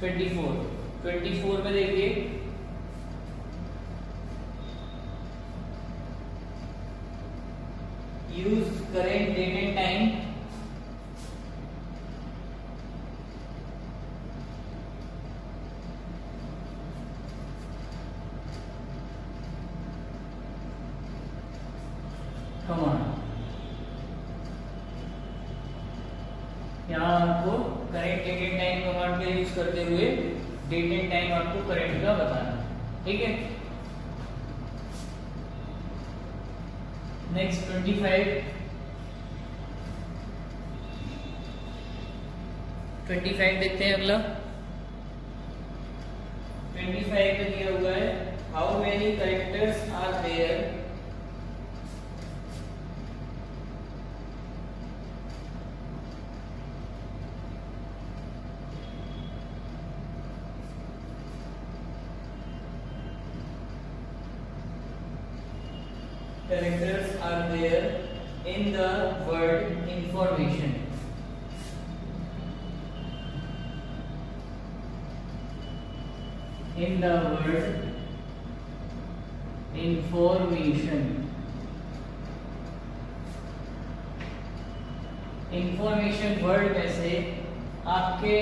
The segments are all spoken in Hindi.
24 में देखिए use current date and time command. यहाँ आपको current date and time command का यूज करते हुए डेट एंड टाइम आपको करंट का बताना है, ठीक है। नेक्स्ट 25 देखते हैं अगला। 25 में दिया हुआ है how many characters are there in the word information। In the word information। Information word में से आपके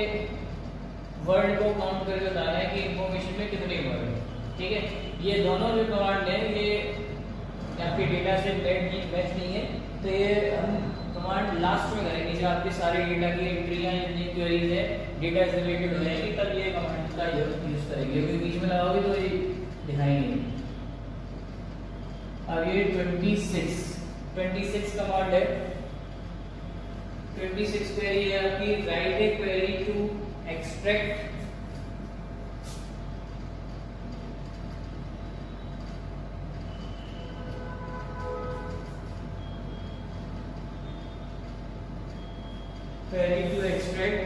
वर्ड को काउंट करके बताना है कि इंफॉर्मेशन में कितने वर्ड है, ठीक है। ये दोनों जो कमांड है ये आपके डेटा से मैच नहीं है, तो ये हम कमांड लास्ट में करेंगे जब आपके सारे डेटा की एंट्रियां जितनी क्वेरीज है डेटा से रिलेटेड हो जाएगी, तब ये कमांड का यूज करेंगे। क्योंकि बीच में लगाओगे तो ये दिखाई नहीं। अब ये 26 कमांड है। 26 क्वेरी है आपकी write a query to extract query to extract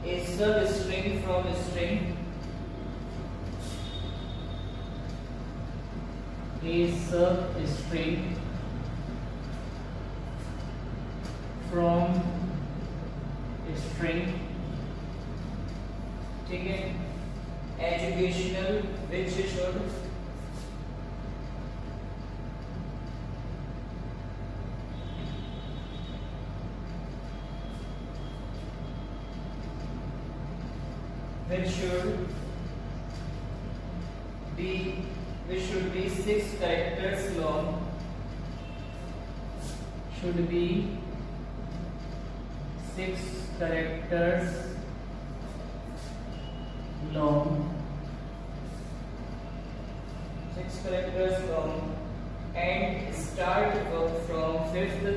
a substring from a string, a substring from a string, ठीक है। educational which should which should be 6 characters long, should be 6 characters long, 6 characters long, and start from 5th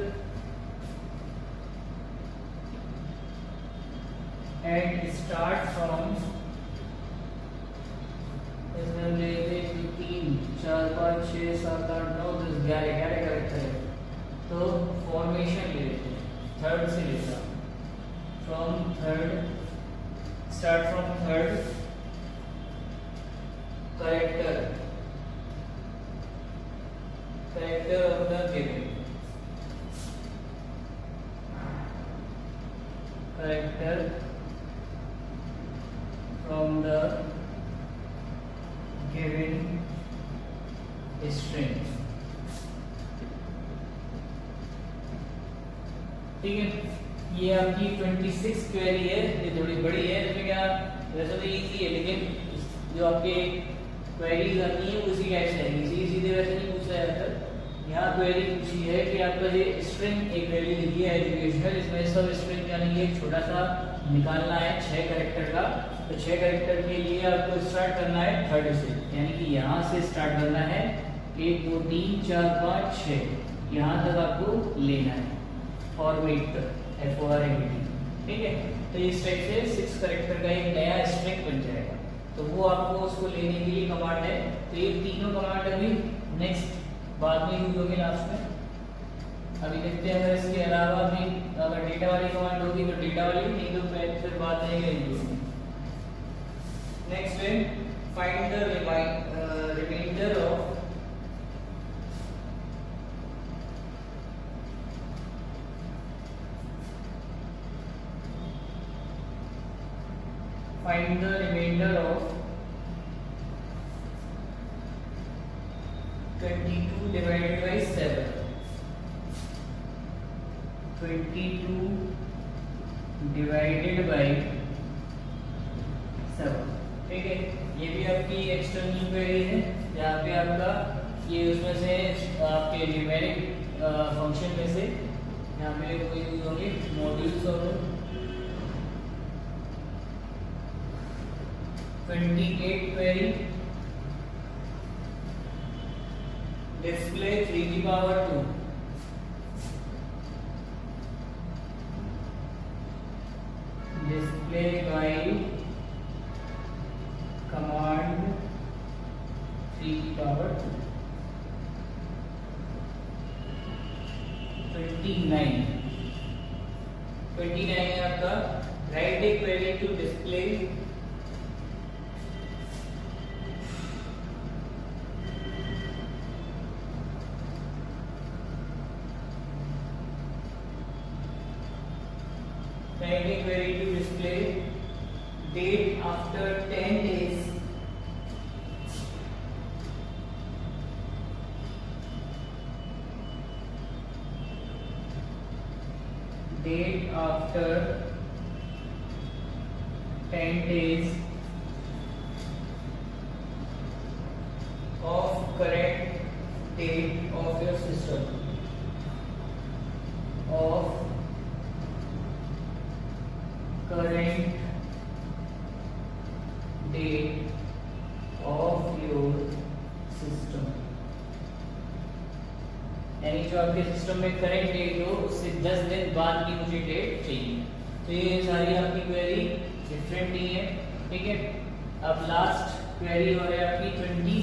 and start from इसमें लेते 3 4 5 6 7 8 9 10 11 कैरेक्टर है, तो फॉर्मेशन ले लेते हैं थर्ड से लेता from third, start from third character of the given, character from the given string, ठीक है। ये आपकी 26 क्वेरी है, ये थोड़ी बड़ी है। इसमें क्या वैसे तो इजी है, लेकिन जो आपके क्वेरीज आती है उसी टाइप से आएगी, सीधे वैसे नहीं पूछा जाता। यहाँ क्वेरी पूछी है कि आपका ये स्ट्रिंग एक वैल्यू लिखी है एजुकेशनल, इसमें सब स्ट्रिंग यानी एक छोटा सा निकालना है 6 कैरेक्टर का, तो 6 कैरेक्टर के लिए आपको स्टार्ट करना है थर्ड से, यानी कि यहाँ से स्टार्ट करना है 1 2 3 4 5 6 यहाँ तक आपको लेना है फॉर्मेट FORMAT, ठीक है। तो इस टाइप से 6 कैरेक्टर का एक नया स्ट्रिंग बन जाएगा, तो वो आपको उसको लेने के लिए कमांड है। तो ये तीनों कमांड अभी नेक्स्ट बाद में यूज होगी लास्ट में। अभी देखते हैं अगर इसके अलावा भी अगर डेटा वाली कमांड होगी तो डेटा वाली, नहीं तो फिर बात नहीं करेंगे। नेक्स्ट है find the remainder of find the remainder of 22 divided by 7. 22 divided by 7, ठीक है। ये भी आपकी एक्सटर्नल क्वेरी है, यहाँ पे आपका ये उसमें से आपके न्यूमेरिक फंक्शन में से यहाँ पे कोई यूज होंगे मॉड्यूल्स और 28 query display 3^2 display by command 3^2. 29 है आपका write a query to display date after 10 days date after 10 days of correct date of your system of current date of your system, यानी जो आपके सिस्टम में करंट डेट हो उससे 10 दिन बाद की मुझे डेट चाहिए। तो ये सारी आपकी क्वेरी डिफरेंट ही है, ठीक है। अब लास्ट क्वेरी हो रही है आपकी 20,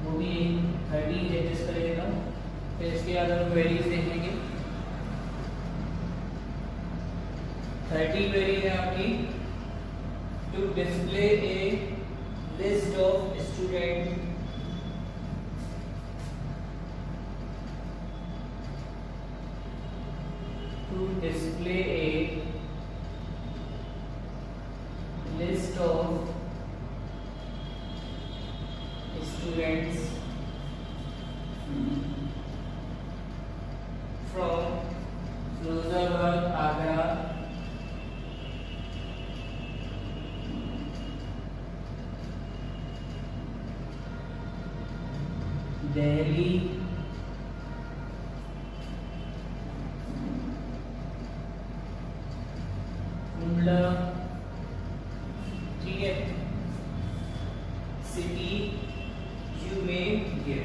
वो भी 30 एडजस्ट कर देता हूँ, फिर इसके बाद हम क्वेरीज देखेंगे। 30 क्वेरी है आपकी to display a list of students from Firozabad, Agra, Delhi, Kundla, ठीक है, सिटी यू मे गिव।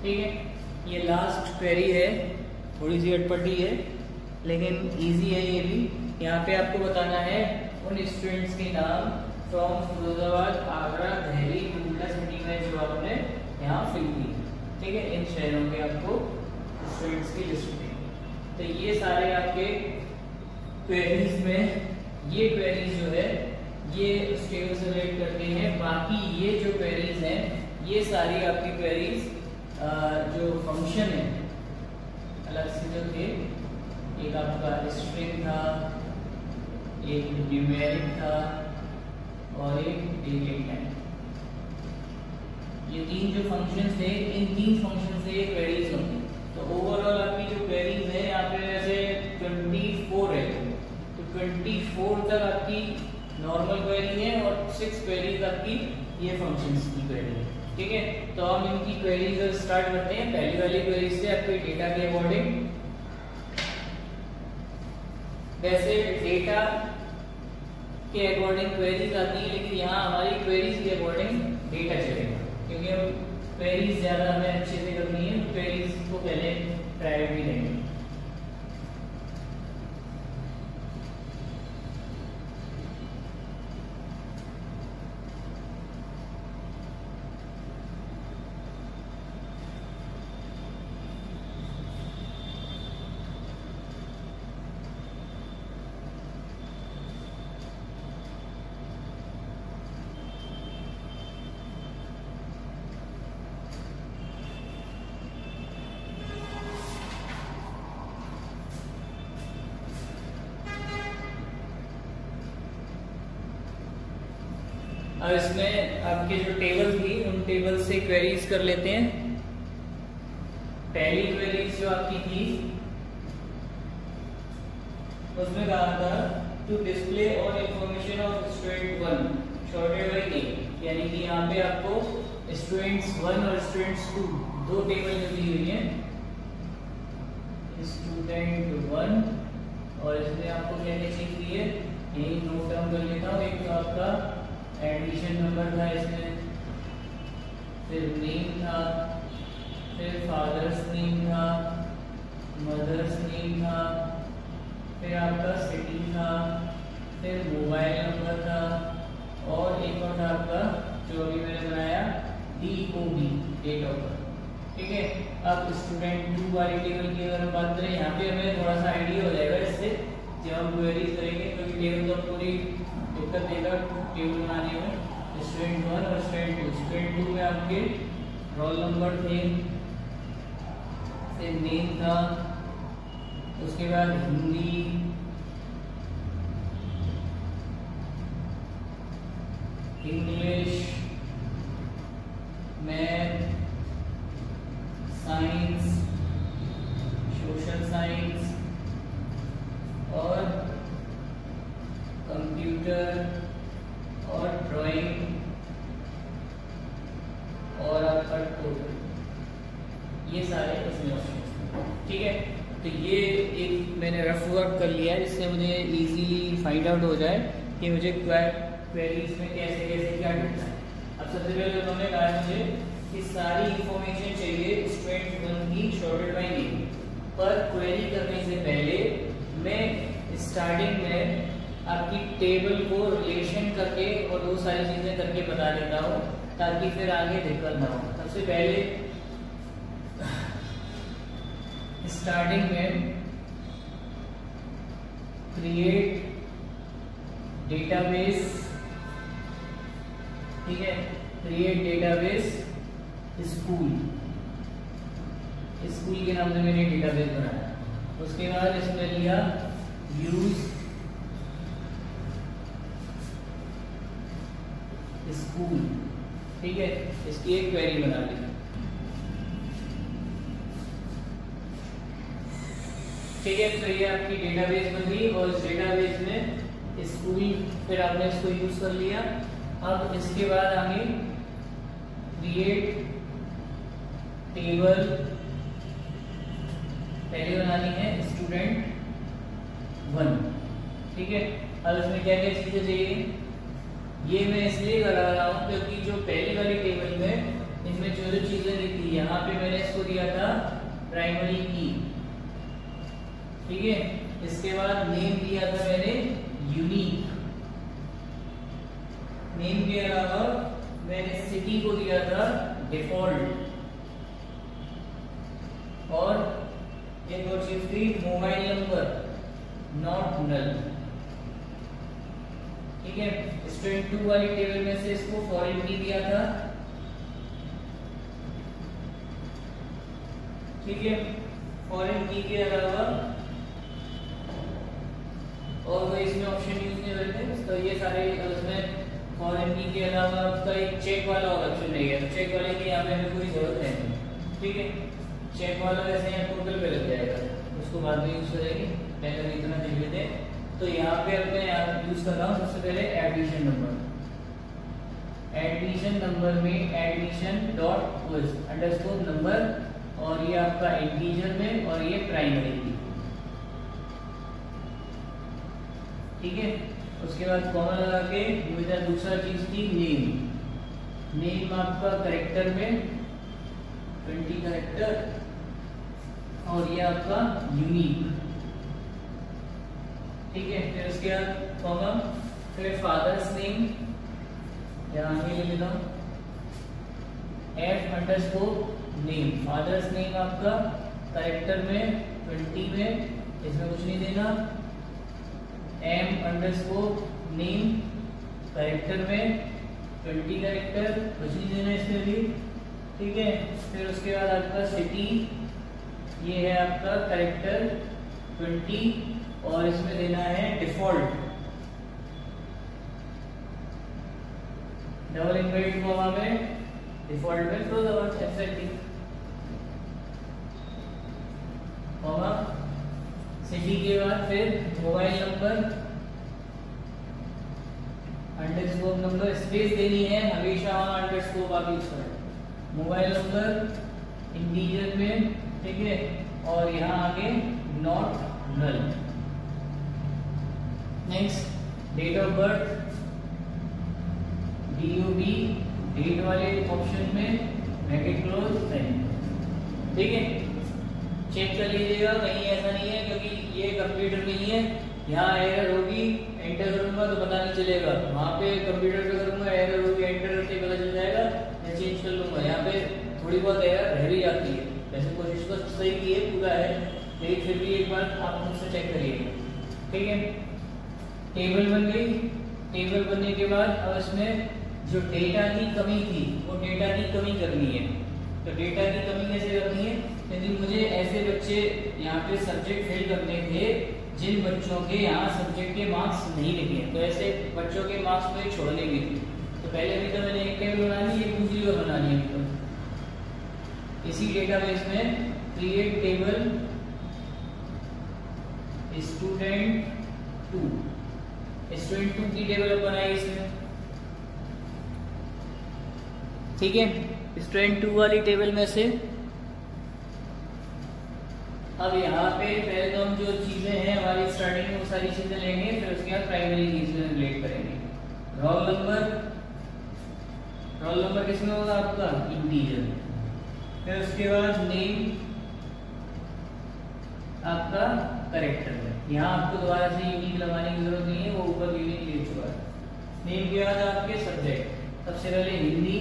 ठीक है, ये लास्ट क्वेरी है, थोड़ी सी अटपटी है लेकिन इजी है ये भी। यहाँ पे आपको बताना है उन स्टूडेंट्स के नाम फ्रॉम फिरोजाबाद, आगरा, दिल्ली, कुंडला सिटी में जो आपने यहाँ फिल की, ठीक है। इन शहरों के आपको स्टूडेंट्स की लिस्ट देंगे। तो ये सारे आपके क्वेरीज में ये क्वेरीज जो है ये उस टेबल से रिलेट करते हैं। बाकी ये जो क्वेरीज हैं ये सारी आपकी क्वेरीज जो फंक्शन है अलग से जो थे, एक आपका स्ट्रिंग था, एक न्यूमेरिक था और एक डेटेड टाइम, ये तीन जो फंक्शंस थे इन तीन फंक्शन से ये क्वेरीज होंगी। तो ओवरऑल आपकी जो क्वेरीज है यहाँ पे वैसे 24 है, तो 24 तक आपकी नॉर्मल क्वेरी है और 6 क्वेरीज आपकी ये फंक्शंस की क्वेरी है, ठीक है। तो हम इनकी क्वेरीज स्टार्ट करते हैं। पहली वाली क्वेरी से आपके डेटा के अकॉर्डिंग, वैसे डेटा के अकॉर्डिंग क्वेरीज आती है लेकिन यहाँ हमारी क्वेरीज के अकॉर्डिंग डेटा चलेगा, क्योंकि हम क्वेरीज ज्यादा हमें अच्छे से करनी है, क्वेरीज को पहले प्रायोरिटी देंगे। अब इसमें आपके जो टेबल थी उन टेबल से क्वेरीज कर लेते हैं। पहली क्वेरीज जो आपकी थी उसमें कहा था to display all information of student 1 sorted by name, यानी कि यहाँ पे आपको स्टूडेंट्स 1 और स्टूडेंट्स 2 दो टेबल दी हुई हैं, स्टूडेंट 1 और इसमें आपको क्या क्या चीज दी है यही नोट डाउन कर लेता हूँ। एक तो आपका एडमिशन नंबर था इसमें, फिर नेम था, फिर फादर्स नेम था, मदर्स नेम था, फिर आपका सिटी था, फिर मोबाइल नंबर था और एक और था आपका जो अभी मैंने बनाया DOB डेट ऑफ बर्थ। ठीक है, अब स्टूडेंट 2 वाली टेबल की अगर हम बात करें, यहाँ पे हमें थोड़ा सा आइडिया हो जाएगा इससे जब हम क्वेरीज करेंगे, क्योंकि टेबल तो पूरी दिक्कत देगा टेबल बनाने में। स्टूडेंट 1 और स्टूडेंट 2, स्टूडेंट 2 में आपके रोल नंबर थे, फिर नेम था, उसके बाद Hindi, English, math, science, social science और कंप्यूटर और ड्राइंग और आपका टोटल, ये सारे इसमें ऑप्शन। ठीक है, तो ये एक मैंने रफ वर्क कर लिया है जिससे मुझे इजीली फाइंड आउट हो जाए कि मुझे क्वेरीज में कैसे कैसे क्या ढूंढना है। अब सबसे पहले उन्होंने कहा मुझे कि सारी इंफॉर्मेशन चाहिए स्टूडेंट 1 की शॉर्टेड बाय नेम, पर क्वेरी करने से पहले मैं स्टार्टिंग में आपकी टेबल को रिलेशन करके और वो सारी चीजें करके बता देता हूँ ताकि फिर आगे दिक्कत ना हो। सबसे पहले स्टार्टिंग में क्रिएट डेटाबेस, ठीक है, क्रिएट डेटाबेस स्कूल, स्कूल के नाम से मैंने डेटाबेस बनाया। उसके बाद इसमें लिया यूज स्कूल, ठीक है, इसकी एक क्वेरी बना ली। ठीक है, तो ये आपकी डेटाबेस बन गई और इस डेटाबेस में स्कूल फिर आपने इसको यूज कर लिया। अब इसके बाद आगे क्रिएट टेबल पहले बनानी है स्टूडेंट 1, ठीक है। अब इसमें क्या क्या चीजें चाहिए ये मैं इसलिए करा रहा हूँ क्योंकि जो पहली वाली टेबल में इनमें जो जो चीजें दी थी यहाँ पे मैंने इसको दिया था प्राइमरी की, ठीक है। इसके बाद नेम दिया था मैंने यूनिक, नेम के अलावा मैंने सिटी को दिया था डिफॉल्ट, और एक और चीज थी मोबाइल नंबर नॉट नल, ठीक है। स्टूडेंट 2 वाली टेबल में से इसको फॉरेन की दिया था, ठीक है। फॉरेन की के अलावा और कोई इसमें ऑप्शन यूज नहीं करते, तो ये सारे इसमें फॉरेन की के अलावा आपका एक चेक वाला और ऑप्शन नहीं है, तो चेक वाले की यहाँ पे हमें कोई जरूरत नहीं, ठीक है। चेक वाला वैसे यहाँ टोटल पे लग जाएगा, उसको बाद में यूज करेंगे, पहले भी इतना देख लेते हैं। तो यहाँ पे अब मैं यहाँ यूज कर रहा हूँ सबसे पहले एडमिशन नंबर। एडमिशन नंबर में admission dot quiz underscore number, और ये आपका इंटीजर में और ये प्राइमरी की, ठीक है। उसके बाद कॉमा लगा के मेरा दूसरा चीज थी नेम, नेम आपका करेक्टर में 20 करेक्टर, और ये आपका यूनिक, ठीक है। फिर उसके बाद कॉमा, फिर फादर्स नेम यहाँ पे ले लेता हूँ F underscore name, father's name आपका करेक्टर में 20 में, इसमें कुछ नहीं देना। M अंडरस्कोर नेम करेक्टर में 20 करेक्टर, कुछ नहीं देना इसमें भी, ठीक है। फिर उसके बाद आपका सिटी, ये है आपका करेक्टर 20 और इसमें देना है डिफॉल्ट, डबल इन्वर्टेड कॉमा में डिफॉल्ट में close our FLT comma city के बाद फिर mobile number underscore number space देनी है हमेशा, वहां अंडरस्कोर आप यूज करें। मोबाइल नंबर इंटीजर में, ठीक है, और यहाँ आगे not null. Next date of birth DOB date वाले ऑप्शन में ब्रैकेट क्लोज नहीं, ठीक है। चेक कर लीजिएगा कहीं ऐसा नहीं है, क्योंकि ये कंप्यूटर नहीं है, यहाँ एरर होगी, एंटर करूंगा तो पता नहीं चलेगा, वहाँ पे कंप्यूटर पे करूंगा एरर होगी, एंटर करके पता चल जाएगा, मैं चेंज कर लूंगा। यहाँ पे थोड़ी बहुत एरर रह भी जाती है, वैसे कोशिश तो सही की है, पूरा है, लेकिन फिर भी एक बार आप मुझसे चेक करिएगा, ठीक है। टेबल बन गई, टेबल बनने के बाद अब इसमें जो डेटा की कमी थी वो डेटा की कमी करनी है। तो डेटा की कमी कैसे करनी है, यदि मुझे ऐसे बच्चे यहाँ पे सब्जेक्ट फिल करने थे जिन बच्चों के यहाँ सब्जेक्ट के मार्क्स नहीं लिखे, तो ऐसे बच्चों के मार्क्स मुझे छोड़ने भी थे। तो पहले भी तो मैंने एक टेबल बना ली, एक दूसरी और बना ली। तो इसी डेटाबेस में क्रिएट टेबल स्टूडेंट 2 की टेबल बनाई इसमें, ठीक है। स्टूडेंट 2 वाली टेबल में से अब यहाँ पे पहले तो हम जो चीजें हैं हमारी स्टार्टिंग में वो सारी चीजें लेंगे, फिर उसके बाद प्राइमरी कीज में रिलेट करेंगे। रोल नंबर किसमें होगा आपका इंटीजर, फिर उसके बाद नेम आपका कैरेक्टर में, यहाँ आपको दोबारा से यूनिक लगाने की जरूरत नहीं है, वो ऊपर यूनिक ले चुका है। नेम के बाद आपके सब्जेक्ट, सबसे पहले हिंदी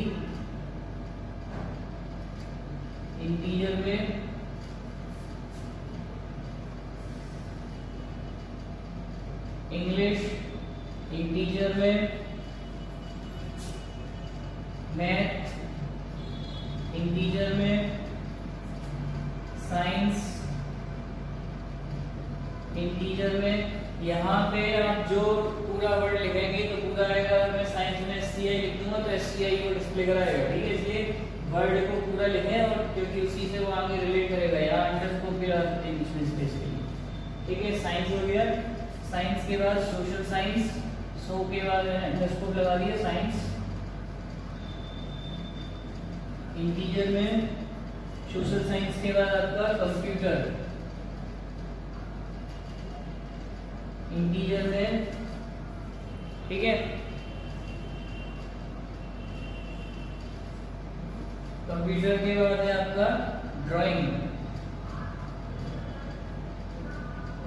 इंटीजर में, इंग्लिश इंटीजर में, मैथ इंटीजर में, साइंस इंटीजर में। यहाँ पे आप जो पूरा वर्ड लिखेंगे तो पूरा आएगा, अगर मैं साइंस में SCI लिख दूंगा तो SCI को डिस्प्ले कराएगा, ठीक है। इसलिए वर्ड को पूरा लिखें, और क्योंकि उसी से वो आगे रिलेट करेगा, यहाँ अंडरस्कोर भी आ सकते हैं बीच में स्पेस के लिए, ठीक है। साइंस हो गया, साइंस के बाद सोशल साइंस, सो के बाद अंडरस्कोर लगा दिया साइंस इंटीजर में। सोशल साइंस के बाद आपका कंप्यूटर इंटीजर में, ठीक है। कंप्यूटर के बाद है आपका ड्राइंग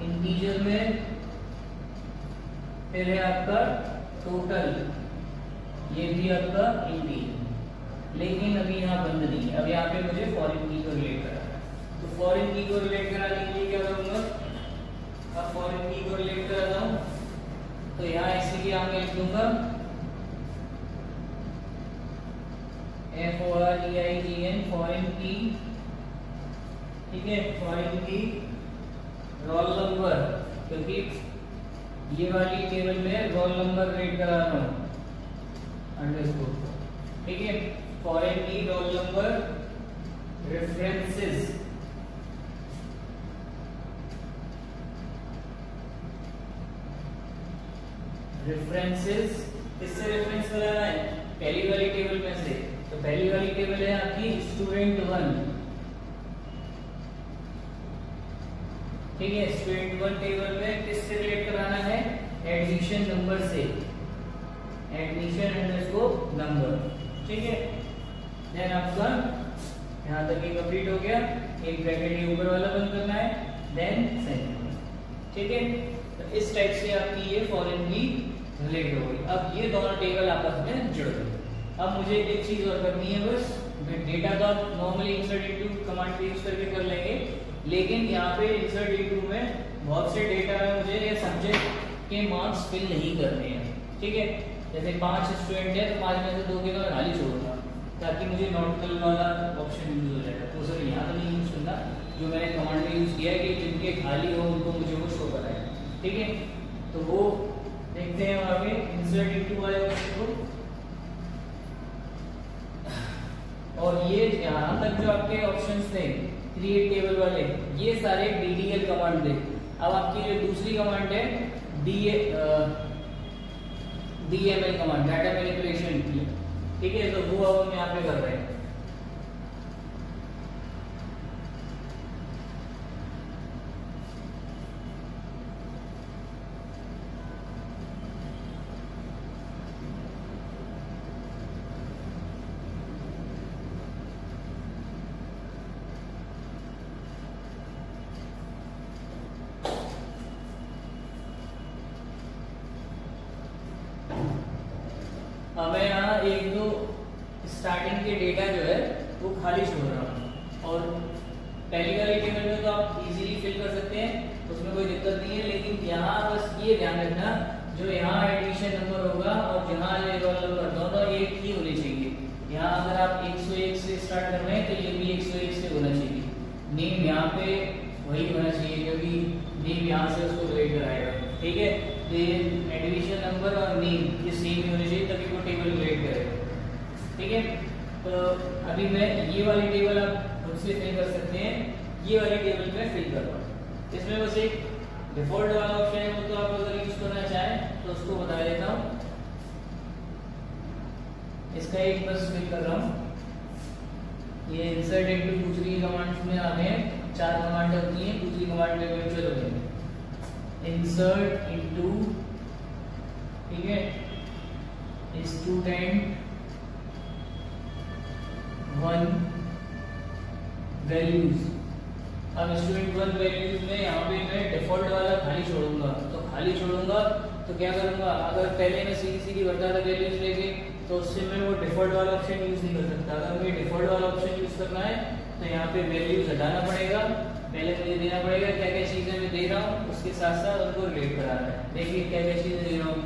इंटीजर में, फिर है आपका टोटल, ये भी आपका इंटीजर। लेकिन अभी यहाँ बंद नहीं है, अब यहाँ पे मुझे फॉरेन की को रिलेट कराना है, तो फॉरेन की को रिलेट कराने के लिए क्या करूंगा, अब फॉरेन की को रिलेट कराता हूँ, तो यहाँ इसीलिए आगे लिख दूंगा FOREIGN फॉरेन की, ठीक है। फॉरेन की रोल नंबर, क्योंकि ये वाली टेबल में रोल नंबर रेट करा रहा हूँ अंडरस्कोर, ठीक है। फॉरेन की रोल नंबर रेफरेंसेस, रेफरेंसेस किससे रेफरेंस कराना है, पहली वाली टेबल में से। तो पहली वाली टेबल है आपकी स्टूडेंट 1, ठीक है। स्टूडेंट 1 टेबल में किससे रिलेट कराना है, एडमिशन नंबर से, एडमिशन अंडरस्कोर नंबर, ठीक है। देन आपका यहाँ तक ये कंप्लीट हो गया, एक ब्रैकेट ये ऊपर वाला बंद करना है, देन सेंटर, ठीक है। तो इस टाइप से आपकी ये फॉरेन की रिलेट हो गई। अब ये दोनों टेबल आपस में जुड़ गए। अब मुझे एक चीज और करनी है, बस डेटा का नॉर्मली इंसर्ट इनटू कमांड पे यूज करके कर लेंगे, लेकिन यहाँ पे इंसर्ट इनटू में बहुत से डेटा में मुझे ये सब्जेक्ट के मार्क्स फिल नहीं करने हैं, ठीक है। जैसे 5 स्टूडेंट है तो 5 में से 2 के तो खाली छोड़ूंगा, ताकि मुझे नॉट नल वाला ऑप्शन यूज हो जाएगा। तो सर यहाँ तो नहीं यूज करना, जो मैंने कमांड में यूज किया है कि जिनके खाली हो उनको मुझे वो शो कराए, ठीक है। तो वो देखते हैं आगे इंसर्ट इनटू वाले ऑप्शन को। और ये यहाँ तक जो आपके ऑप्शंस थे क्रिएट टेबल वाले, ये सारे DDL कमांड थे। अब आपकी जो दूसरी कमांड है DML कमांड, डाटा मैनिपुलेशन की, ठीक है, तो वो अब हम यहाँ पे कर रहे हैं। मैं यहाँ एक दो स्टार्टिंग के डेटा जो है वो खाली छोड़ रहा हूँ, और पहली वाली टेबल में तो आप इजीली फिल कर सकते हैं, उसमें कोई दिक्कत नहीं है। लेकिन यहाँ बस ये ध्यान रखना, जो यहाँ एडिशन नंबर होगा और जहाँ ये रोल नंबर, दोनों एक ही होने चाहिए। यहाँ अगर आप 101 से स्टार्ट कर रहे हैं तो ये भी 101 से होना चाहिए। नेम यहाँ पे वही होना चाहिए, क्योंकि नेम यहाँ से उसको रिलेट कराएगा, ठीक है। तो ये एडिशन नंबर और नेम ये सेम ही होने चाहिए, तभी वो टेबल रिलेट करेगा, ठीक है। तो अभी मैं ये वाली टेबल आप खुद से फिल कर सकते हैं, ये वाली टेबल में फिल कर रहा हूँ। इसमें बस एक डिफॉल्ट वाला ऑप्शन है, वो तो आप अगर यूज करना चाहें तो उसको बता देता हूँ। इसका एक बस फिल कर रहा हूँ। ये इंसर्ट इनटू दूसरी कमांड्स में आते हैं, 4 कमांड होती हैं, दूसरी कमांड में वर्चुअल होते हैं। इंसर्ट इनटू, ठीक है, स्टूडेंट 1 वैल्यूज। अब स्टूडेंट 1 वैल्यूज में यहाँ पे मैं डिफॉल्ट वाला खाली छोड़ूंगा, तो खाली छोड़ूंगा तो क्या करूंगा, अगर पहले मैं सीधी सीधी भरता था वैल्यूज लेके, तो उससे मैं वो डिफॉल्ट वाला ऑप्शन यूज नहीं कर सकता। अगर मुझे डिफॉल्ट वाला ऑप्शन यूज करना है तो यहाँ पे वैल्यूज हटाना पड़ेगा, पहले मुझे देना पड़ेगा क्या क्या चीजें मैं दे रहा हूँ, उसके साथ साथ उनको रिलेट कराना है। देखिए क्या क्या चीजें दे रहा हूँ।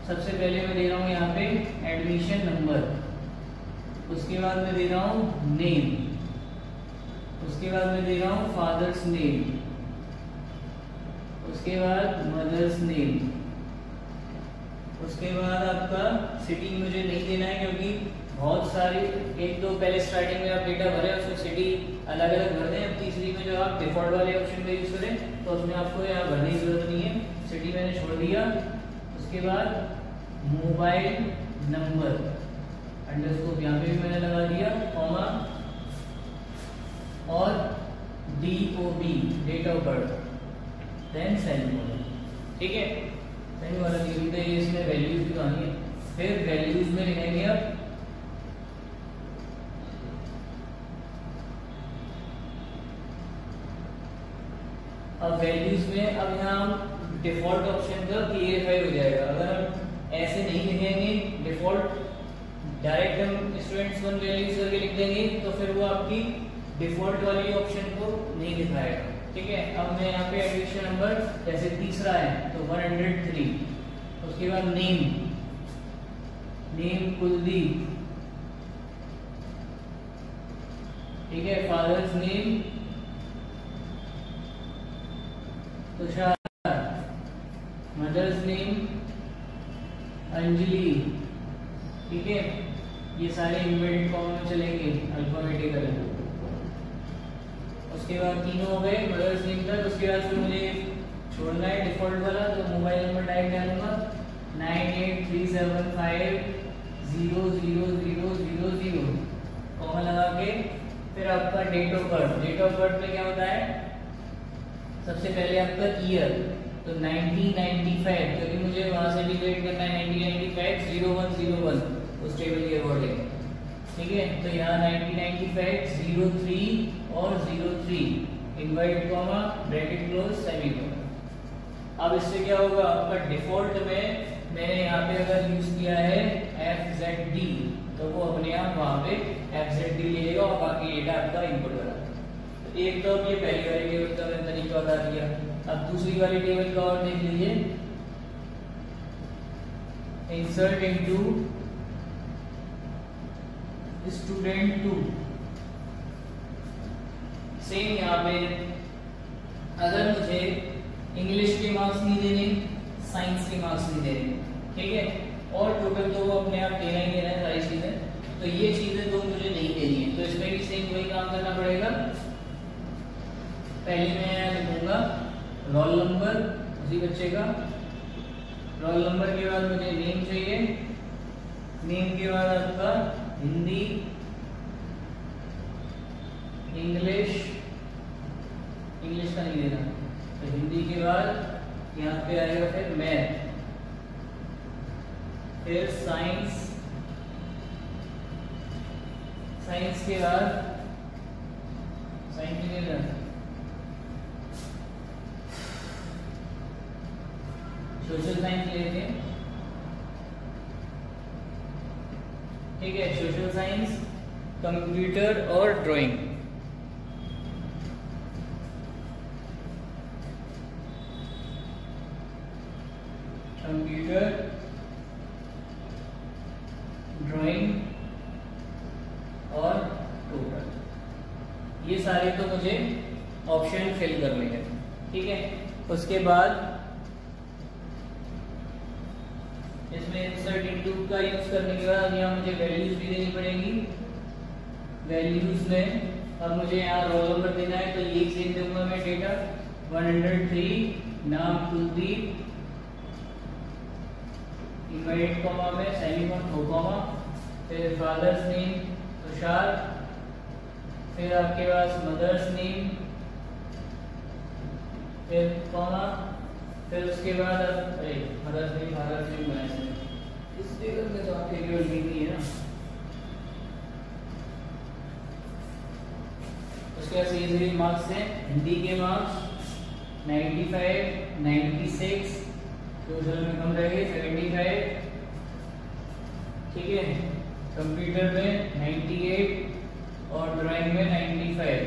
सबसे पहले मैं दे रहा हूँ यहाँ पे एडमिशन नंबर, उसके बाद मैं दे रहा हूँ नेम, उसके बाद मैं दे रहा हूँ फादर्स नेम, उसके बाद मदर्स नेम, उसके बाद आपका सिटी मुझे नहीं देना है, क्योंकि बहुत सारी, एक तो पहले स्टार्टिंग में आप डेटा भरे उसमें सिटी अलग अलग भर दें। अब तीसरी में जो आप डिफॉल्ट वाले ऑप्शन का यूज करें तो उसमें आपको यहाँ भरने की जरूरत नहीं है, सिटी मैंने छोड़ दिया। उसके बाद मोबाइल नंबर, अंडरस्कोर यहाँ पे भी मैंने लगा दिया, कॉमा, और DOB, date of birth, then semicolon, ठीक है। सेमीकोलन की तो ये इसमें वैल्यूज की कहानी है। फिर वैल्यूज में लिखेंगे अब वैल्यूज में, अब यहाँ डिफॉल्ट ऑप्शन का क्लियरफाई हो जाएगा। अगर हम ऐसे नहीं लिखेंगे डिफॉल्ट, डायरेक्ट हम स्टूडेंट्स 1 वैल्यूज करके लिख देंगे तो फिर वो आपकी डिफॉल्ट वाली ऑप्शन को नहीं दिखाएगा, ठीक है। अब मैं यहाँ पे एडमिशन नंबर जैसे तीसरा है तो 103, उसके बाद नेम, नेम कुलदीप, ठीक है, father's name Tushar, mother's name Anjali, ठीक है। ये सारे इन्वर्टेड कॉमा में चलेंगे अल्फाबेटिकल। उसके बाद तीनों हो गए मदर्स नेम तक। उसके बाद फिर मुझे छोड़ना है डिफॉल्ट वाला, तो मोबाइल नंबर टाइप डालूंगा 9837500000, कॉमा लगा के फिर आपका date of birth. Date of birth में क्या होता है, सबसे पहले आपका ईयर, तो 1995, क्योंकि मुझे वहां से डिलीट करना है 1995 0101 उस टेबल के अकॉर्डिंग, ठीक है। तो यहाँ 1995 03 और 03, inverted comma, bracket close, semicolon. अब इससे क्या होगा, आपका डिफॉल्ट में मैंने यहाँ पे अगर यूज किया है FZD, तो वो अपने आप वहां पे FZD लेगा और बाकी डेटा आपका इनपुट करा। एक तो ये पहली वाली टेबल का मैंने तरीका बता दिया। अब दूसरी वाली टेबल का और देख लीजिए, इंसर्ट इनटू स्टूडेंट 2, सेम यहाँ पे अगर मुझे इंग्लिश के मार्क्स नहीं देने, साइंस के मार्क्स नहीं देने, ठीक है, और टोटल तो वो अपने आप देना ही देना है सारी चीजें, तो ये चीजें तो मुझे नहीं देनी है। तो तो इसमें भी सेम वही काम करना पड़ेगा। पहले मैं यहाँ लिखूंगा रोल नंबर उसी बच्चे का, रोल नंबर के बाद मुझे नेम चाहिए, नेम के बाद आपका हिंदी, इंग्लिश, इंग्लिश का नहीं देना, तो हिंदी के बाद यहाँ पे आएगा फिर मैथ, फिर साइंस, साइंस के बाद साइंस नहीं देना, सोशल साइंस लेते हैं, ठीक है। सोशल साइंस, कंप्यूटर और ड्राइंग, कंप्यूटर, ड्राइंग और टोटल, ये सारे तो मुझे ऑप्शन फिल करने हैं, ठीक है। उसके बाद इसमें इंसर्ट इनटू का यूज करने के बाद यहाँ मुझे वैल्यूज भी देनी पड़ेगी। वैल्यूज में अब मुझे यहाँ रोल नंबर देना है, तो ये सेम दूंगा मैं डेटा 103, नाम कुलदीप, इनवर्टेड कॉमा में सेमीकोलन दो कॉमा, फिर फादर्स नेम तुषार, फिर आपके पास मदर्स नेम, फिर कॉमा, फिर उसके बाद मदर्स नेम बनाए इस फिगर में तो आपके केवल नहीं है ना। उसके बाद सीधे मार्क्स हैं, हिंदी के मार्क्स 95, 96, सोशल में कम रहेंगे 75, ठीक है। कंप्यूटर में 98 और ड्राइंग में 95,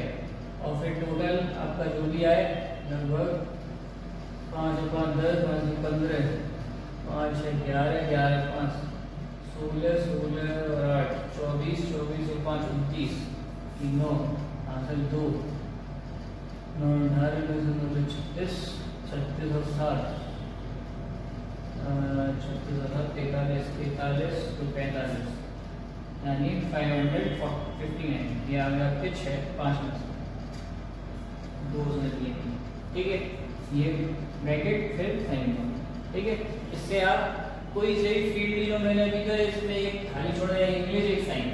और फिर टोटल आपका जो भी आए लगभग 5 और 5 10, 5 और 15, 5 6 11, 11 5 16, 16 और 8 24, 24 और 5 29, 9 हासिल 2, 9 18 36, 36 और 7 36 और 43, 43 तो 45, यानी 559, ये आ गया आपके 5 में से 2 से दिए, ठीक है। ये ब्रैकेट फिर साइन, ठीक है। इससे आप कोई से फील्ड जो मैंने अभी का इसमें एक खाली छोड़ा है, इंग्लिश एक साइंस,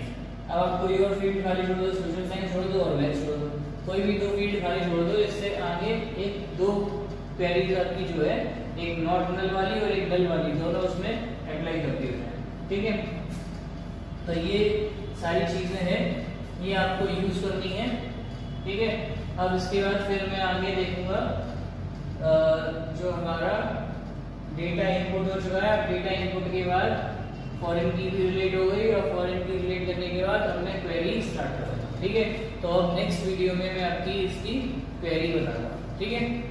अब आप कोई और फील्ड खाली छोड़ दो, सोशल साइंस छोड़ दो और मैथ्स छोड़ दो, कोई भी 2 फील्ड खाली छोड़ दो, इससे आगे एक 2 क्वेरीज आपकी जो है, एक नॉट नल वाली और एक नल वाली, दोनों उसमें अप्लाई करती है, ठीक है। तो ये सारी चीजें हैं, ये आपको यूज करनी है, ठीक है। अब इसके बाद फिर मैं आगे देखूंगा जो हमारा डेटा इनपुट हो चुका है। अब डेटा इनपुट के बाद फॉरेन की भी रिलेट हो गई, और फॉरेन की रिलेट करने के बाद हमने क्वेरी स्टार्ट कर दिया, ठीक है। तो अब नेक्स्ट वीडियो में मैं आपकी इसकी क्वेरी बताऊंगा, ठीक है।